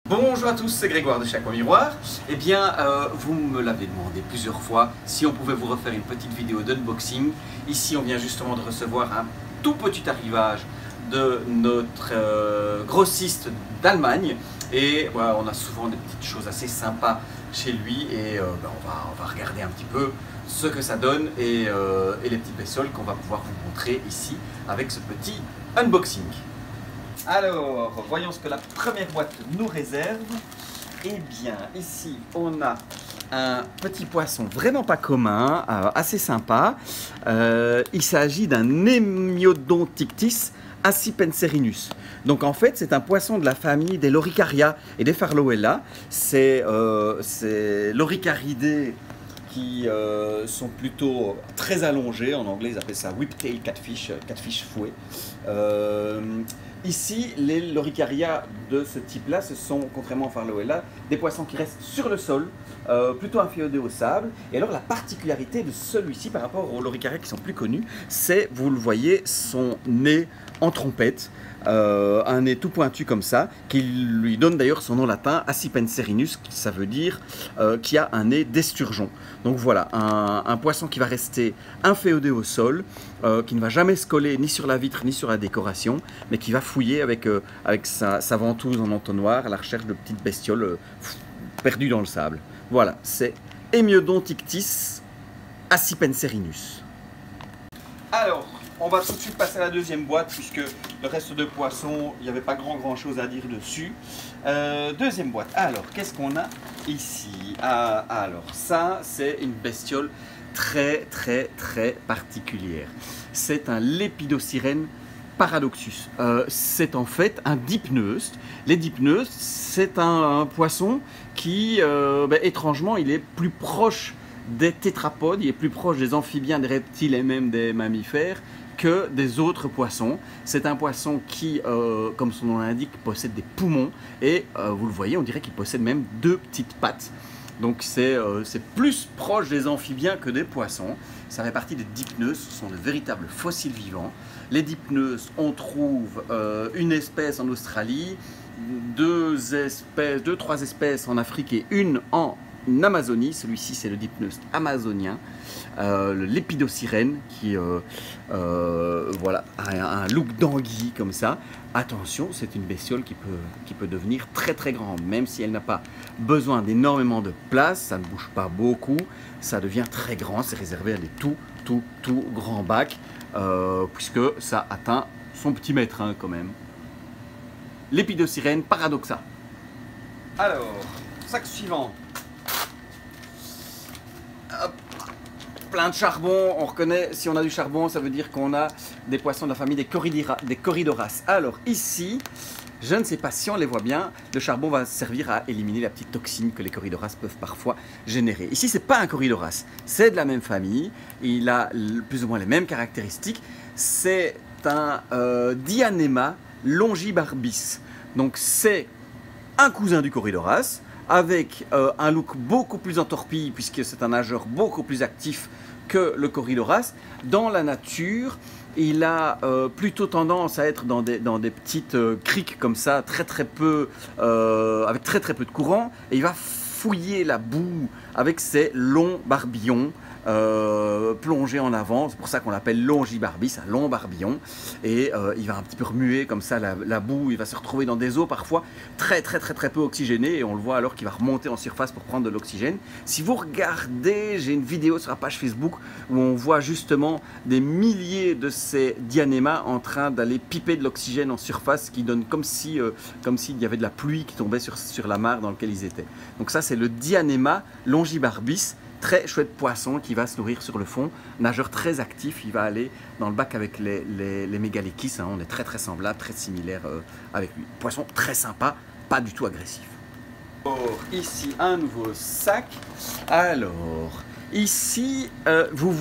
Bonjour à tous, c'est Grégoire de Chaque Miroir. Eh bien, vous me l'avez demandé plusieurs fois si on pouvait vous refaire une petite vidéo d'unboxing. Ici, on vient justement de recevoir un tout petit arrivage de notre grossiste d'Allemagne. Et voilà, on a souvent des petites choses assez sympas chez lui. Et on va regarder un petit peu ce que ça donne et les petites bestioles qu'on va pouvoir vous montrer ici avec ce petit unboxing. Alors, voyons ce que la première boîte nous réserve. Eh bien, ici, on a un petit poisson vraiment pas commun, assez sympa. Il s'agit d'un Hemiodontictis acipenserinus. Donc en fait, c'est un poisson de la famille des Loricaria et des Farloella. C'est Loricariidés qui sont plutôt très allongés. En anglais, ils appellent ça whiptail catfish, catfish fouet. Ici, les Loricaria de ce type-là, ce sont, contrairement aux Farloella, des poissons qui restent sur le sol, plutôt inféodés au sable. Et alors, la particularité de celui-ci par rapport aux Loricaria qui sont plus connus, c'est, vous le voyez, son nez en trompette. Un nez tout pointu comme ça, qui lui donne d'ailleurs son nom latin, acipenserinus, ça veut dire qui a un nez d'esturgeon. Donc voilà, un poisson qui va rester inféodé au sol, qui ne va jamais se coller ni sur la vitre ni sur la décoration, mais qui va fouiller avec sa ventouse en entonnoir à la recherche de petites bestioles perdues dans le sable. Voilà, c'est Hemiodontictis acipenserinus. Alors, on va tout de suite passer à la deuxième boîte puisque le reste de poissons, il n'y avait pas grand chose à dire dessus. Deuxième boîte. Alors, qu'est-ce qu'on a ici? Alors, ça, c'est une bestiole très particulière. C'est un Lepidosirène paradoxus. C'est en fait un dipneustes. Les dipneustes, c'est un poisson qui, étrangement, il est plus proche des tétrapodes, il est plus proche des amphibiens, des reptiles et même des mammifères que des autres poissons. C'est un poisson qui, comme son nom l'indique, possède des poumons et vous le voyez, on dirait qu'il possède même deux petites pattes. Donc c'est plus proche des amphibiens que des poissons. Ça fait partie des dipneustes, ce sont de véritables fossiles vivants. Les dipneustes, on trouve une espèce en Australie, deux, trois espèces en Afrique et une en Amazonie. Celui-ci c'est le dipneust amazonien, le Lepidosirène qui voilà, a un look d'anguille comme ça. Attention, c'est une bestiole qui peut devenir très grande, même si elle n'a pas besoin d'énormément de place, ça ne bouge pas beaucoup, ça devient très grand, c'est réservé à des tout grands bacs, puisque ça atteint son petit mètre hein, quand même. Lepidosirène paradoxa. Alors, sac suivant. Hop. Plein de charbon, on reconnaît, si on a du charbon, ça veut dire qu'on a des poissons de la famille des Corydoras. Alors ici, je ne sais pas si on les voit bien, le charbon va servir à éliminer la petite toxine que les Corydoras peuvent parfois générer. Ici, c'est pas un Corydoras, c'est de la même famille, il a plus ou moins les mêmes caractéristiques, c'est un Dianema longibarbis. Donc c'est un cousin du Corydoras, avec un look beaucoup plus en torpille puisque c'est un nageur beaucoup plus actif que le Corydoras. Dans la nature, il a plutôt tendance à être dans des petites criques comme ça, avec très peu de courant, et il va fouiller la boue avec ses longs barbillons plongé en avant, c'est pour ça qu'on l'appelle longibarbis, un long barbillon, et il va un petit peu remuer comme ça la boue, il va se retrouver dans des eaux parfois très peu oxygénées, et on le voit alors qu'il va remonter en surface pour prendre de l'oxygène. Si vous regardez, j'ai une vidéo sur la page Facebook où on voit justement des milliers de ces dianémas en train d'aller piper de l'oxygène en surface, qui donne comme s'il y avait de la pluie qui tombait sur la mare dans laquelle ils étaient. Donc ça c'est le Dianema longibarbis. Très chouette poisson qui va se nourrir sur le fond, nageur très actif, il va aller dans le bac avec les mégalechis, hein, on est très semblables, très similaires avec lui. Poisson très sympa, pas du tout agressif. Alors, ici un nouveau sac. Alors, ici, vous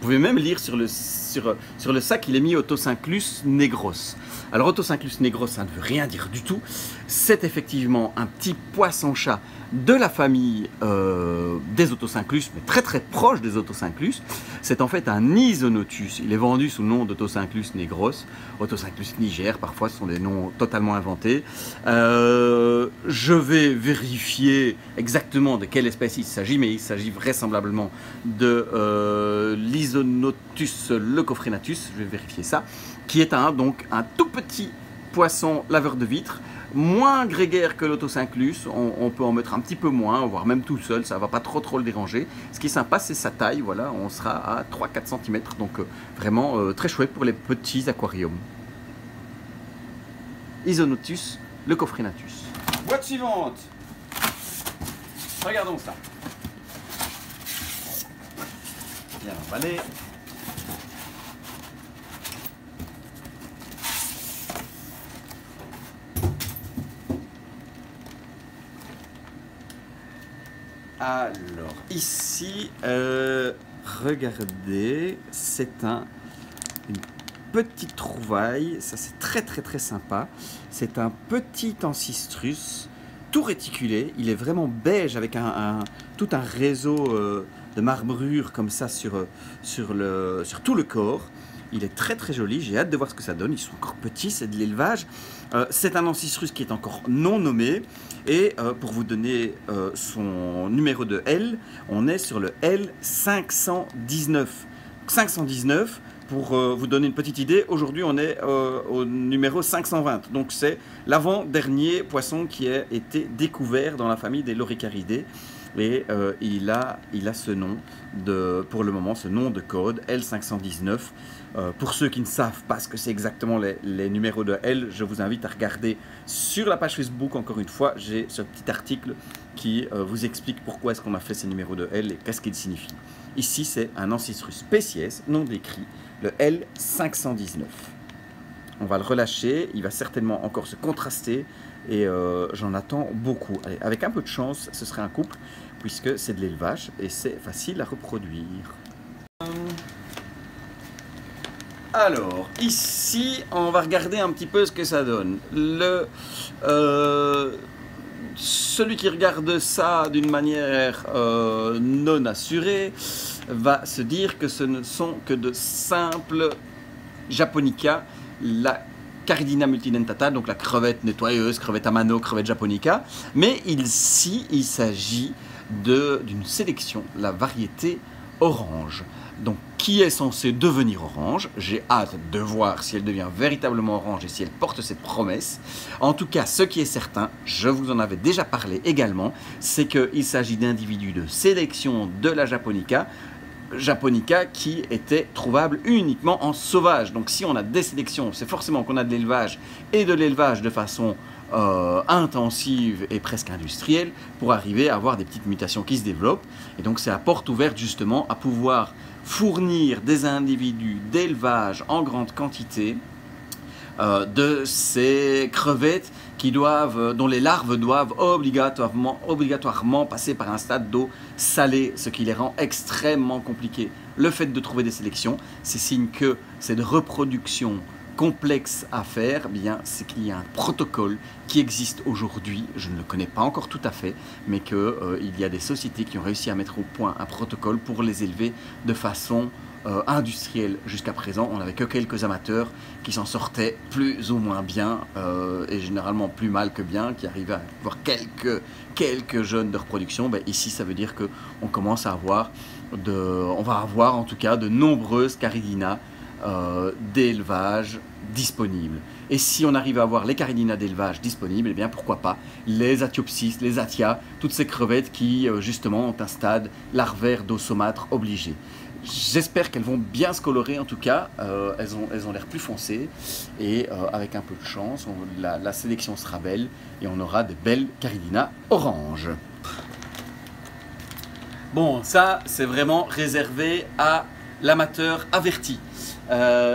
pouvez même lire sur le sac, il est mis Otocinclus negros. Alors Otocinclus negros, ça ne veut rien dire du tout. C'est effectivement un petit poisson-chat de la famille des Otocinclus, mais très très proche des Otocinclus. C'est en fait un Isonotus. Il est vendu sous le nom d'Otocinclus negros, Otocinclus niger, parfois ce sont des noms totalement inventés. Je vais vérifier exactement de quelle espèce il s'agit, mais il s'agit vraisemblablement de l'Isonotus leucophrinatus, je vais vérifier ça, qui est donc un tout petit poisson laveur de vitres, moins grégaire que l'Otocinclus, on peut en mettre un petit peu moins, voire même tout seul, ça ne va pas trop le déranger. Ce qui est sympa, c'est sa taille, voilà, on sera à 3-4 cm, donc vraiment très chouette pour les petits aquariums. Isonotus leucophrinatus. Boîte suivante. Regardons ça. Bien emballé. Alors, ici, regardez, c'est une petite trouvaille, ça c'est très sympa. C'est un petit Ancistrus, tout réticulé, il est vraiment beige avec tout un réseau de marbrures comme ça sur tout le corps. Il est très joli, j'ai hâte de voir ce que ça donne, ils sont encore petits, c'est de l'élevage. C'est un Ancistrus qui est encore non nommé, et pour vous donner son numéro de L, on est sur le L519. 519, pour vous donner une petite idée, aujourd'hui on est au numéro 520, donc c'est l'avant-dernier poisson qui a été découvert dans la famille des Loricaridés. Et il a ce nom, pour le moment, ce nom de code, L519. Pour ceux qui ne savent pas ce que c'est exactement les numéros de L, je vous invite à regarder sur la page Facebook, encore une fois, j'ai ce petit article qui vous explique pourquoi est-ce qu'on a fait ces numéros de L et qu'est-ce qu'ils signifient. Ici, c'est un Ancistrus species, non décrit, le L519. On va le relâcher, il va certainement encore se contraster, et j'en attends beaucoup. Allez, avec un peu de chance, ce serait un couple, puisque c'est de l'élevage et c'est facile à reproduire. Alors, ici, on va regarder un petit peu ce que ça donne. Celui qui regarde ça d'une manière non assurée va se dire que ce ne sont que de simples japonica, la Caridina multidentata, donc la crevette nettoyeuse, crevette à mano, crevette japonica. Mais ici, il s'agit d'une sélection, la variété orange. Donc, qui est censée devenir orange? J'ai hâte de voir si elle devient véritablement orange et si elle porte cette promesse. En tout cas, ce qui est certain, je vous en avais déjà parlé également, c'est qu'il s'agit d'individus de sélection de la japonica qui était trouvable uniquement en sauvage. Donc si on a des sélections, c'est forcément qu'on a de l'élevage, et de l'élevage de façon intensive et presque industrielle, pour arriver à avoir des petites mutations qui se développent. Et donc c'est à porte ouverte justement à pouvoir fournir des individus d'élevage en grande quantité de ces crevettes dont les larves doivent obligatoirement passer par un stade d'eau salée, ce qui les rend extrêmement compliqués. Le fait de trouver des sélections, c'est signe que cette reproduction complexe à faire, eh bien, c'est qu'il y a un protocole qui existe aujourd'hui, je ne le connais pas encore tout à fait, mais qu'il y a des sociétés qui ont réussi à mettre au point un protocole pour les élever de façon industrielle. Jusqu'à présent, on n'avait que quelques amateurs qui s'en sortaient plus ou moins bien, et généralement plus mal que bien, qui arrivaient à avoir quelques jeunes de reproduction. Ben, ici, ça veut dire qu'on commence à avoir, on va avoir en tout cas de nombreuses Caridina d'élevage disponibles. Et si on arrive à avoir les Caridina d'élevage disponibles, eh bien pourquoi pas les Atiopsis, les Atia, toutes ces crevettes qui justement ont un stade larvaire d'eau saumâtre obligé. J'espère qu'elles vont bien se colorer, en tout cas, elles ont l'air plus foncées, et avec un peu de chance, la sélection sera belle, et on aura des belles Caridina orange. Bon, ça c'est vraiment réservé à l'amateur averti.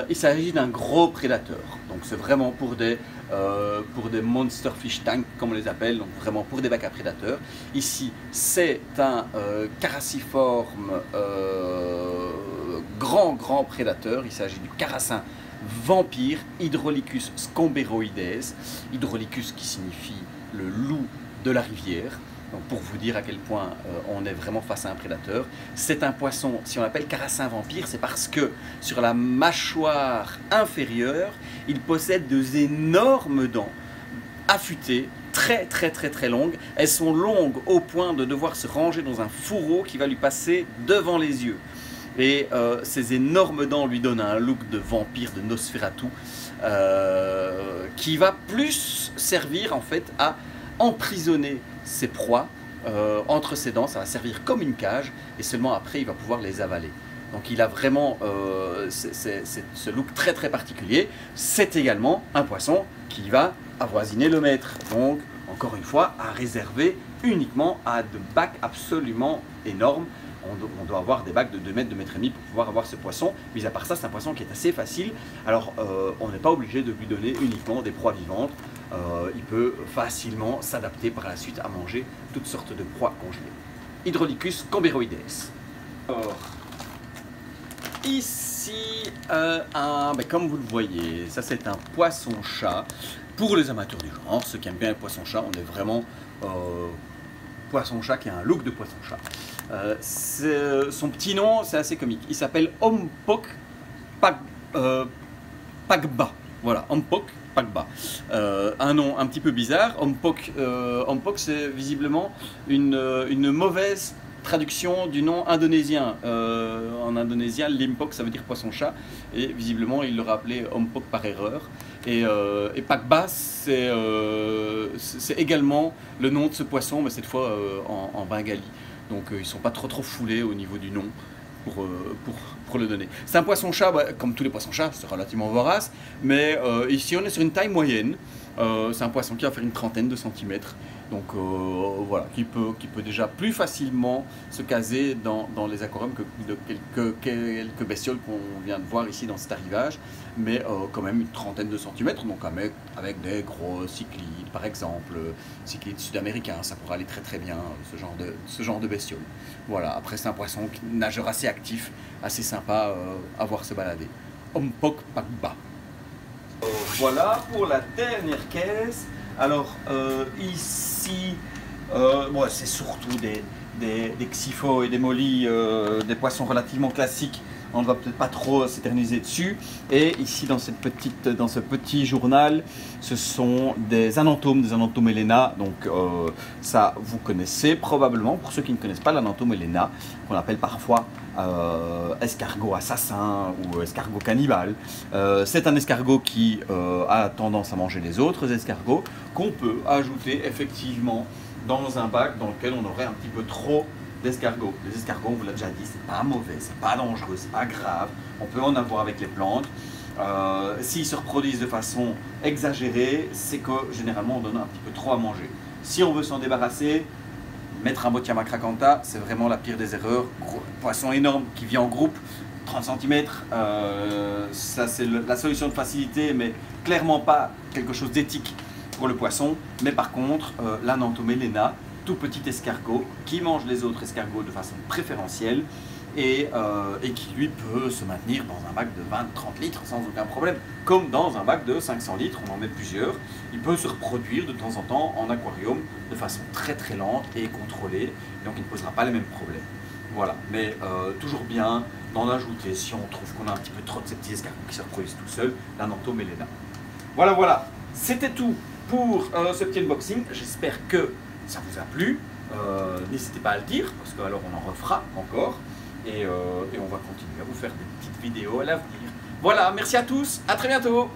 Il s'agit d'un gros prédateur, donc c'est vraiment pour des monster fish tank comme on les appelle, donc vraiment pour des bacs à prédateurs. Ici c'est un carassiforme grand prédateur, il s'agit du carassin vampire Hydrolicus scomberoides, Hydrolicus qui signifie le loup de la rivière. Donc pour vous dire à quel point on est vraiment face à un prédateur. C'est un poisson, si on l'appelle carassin vampire, c'est parce que sur la mâchoire inférieure, il possède deux énormes dents affûtées, très longues. Elles sont longues au point de devoir se ranger dans un fourreau qui va lui passer devant les yeux. Et ces énormes dents lui donnent un look de vampire, de Nosferatu, qui va plus servir en fait à emprisonner ses proies entre ses dents. Ça va servir comme une cage et seulement après il va pouvoir les avaler. Donc il a vraiment ce look très particulier. C'est également un poisson qui va avoisiner le mètre. Donc encore une fois à réserver uniquement à de bacs absolument énormes. On doit avoir des bacs de 2 mètres, 2 mètres et demi pour pouvoir avoir ce poisson. Mis à part ça, c'est un poisson qui est assez facile. Alors, on n'est pas obligé de lui donner uniquement des proies vivantes. Il peut facilement s'adapter par la suite à manger toutes sortes de proies congelées. Hydrolicus camberoides. Alors, ici, comme vous le voyez, ça c'est un poisson-chat. Pour les amateurs du genre, ceux qui aiment bien les poissons-chats, on est vraiment poisson-chat qui a un look de poisson-chat. Son petit nom, c'est assez comique. Il s'appelle Ompok Pagba. Voilà, Ompok Pagba. Un nom un petit peu bizarre. Ompok, c'est visiblement une mauvaise traduction du nom indonésien. En indonésien, Limpok, ça veut dire poisson-chat. Et visiblement, il l'aurait appelé Ompok par erreur. Et Pagba, c'est également le nom de ce poisson, mais cette fois en bengali. Donc ils ne sont pas trop foulés au niveau du nom pour le donner. C'est un poisson-chat, comme tous les poissons-chats, c'est relativement vorace, mais ici on est sur une taille moyenne. C'est un poisson qui va faire une trentaine de centimètres. Donc voilà, qui peut déjà plus facilement se caser dans les aquariums que de quelques bestioles qu'on vient de voir ici dans cet arrivage, mais quand même une trentaine de centimètres, donc avec des gros cyclides, par exemple, cyclides sud-américains, ça pourrait aller très bien, ce genre de bestioles. Voilà, après c'est un poisson nageur assez actif, assez sympa à voir se balader. Ompok Pagba. Voilà pour la dernière caisse. Alors ici, c'est surtout des xyphos et des mollies, des poissons relativement classiques. On ne va peut-être pas trop s'éterniser dessus. Et ici, dans ce petit journal, ce sont des anantomes Elena. Donc ça, vous connaissez probablement. Pour ceux qui ne connaissent pas l'anantome Elena, qu'on appelle parfois escargot assassin ou escargot cannibale. C'est un escargot qui a tendance à manger les autres escargots, qu'on peut ajouter effectivement dans un bac dans lequel on aurait un petit peu trop d'escargots. Les escargots, on vous l'a déjà dit, c'est pas mauvais, c'est pas dangereux, c'est pas grave. On peut en avoir avec les plantes. S'ils se reproduisent de façon exagérée, c'est que généralement on donne un petit peu trop à manger. Si on veut s'en débarrasser, mettre un Bothiama cracantha, c'est vraiment la pire des erreurs. Poisson énorme qui vit en groupe, 30 cm, ça c'est la solution de facilité, mais clairement pas quelque chose d'éthique pour le poisson. Mais par contre, l'anantome Elena, tout petit escargot qui mange les autres escargots de façon préférentielle et qui lui peut se maintenir dans un bac de 20-30 litres sans aucun problème, comme dans un bac de 500 litres, on en met plusieurs. Il peut se reproduire de temps en temps en aquarium de façon très lente et contrôlée, donc il ne posera pas les mêmes problèmes. Voilà, mais toujours bien d'en ajouter si on trouve qu'on a un petit peu trop de ces petits escargots qui se reproduisent tout seuls, l'anantome Elena. Voilà, c'était tout pour ce petit unboxing. J'espère que ça vous a plu. N'hésitez pas à le dire, parce qu'alors on en refera encore. Et on va continuer à vous faire des petites vidéos à l'avenir. Voilà, merci à tous, à très bientôt.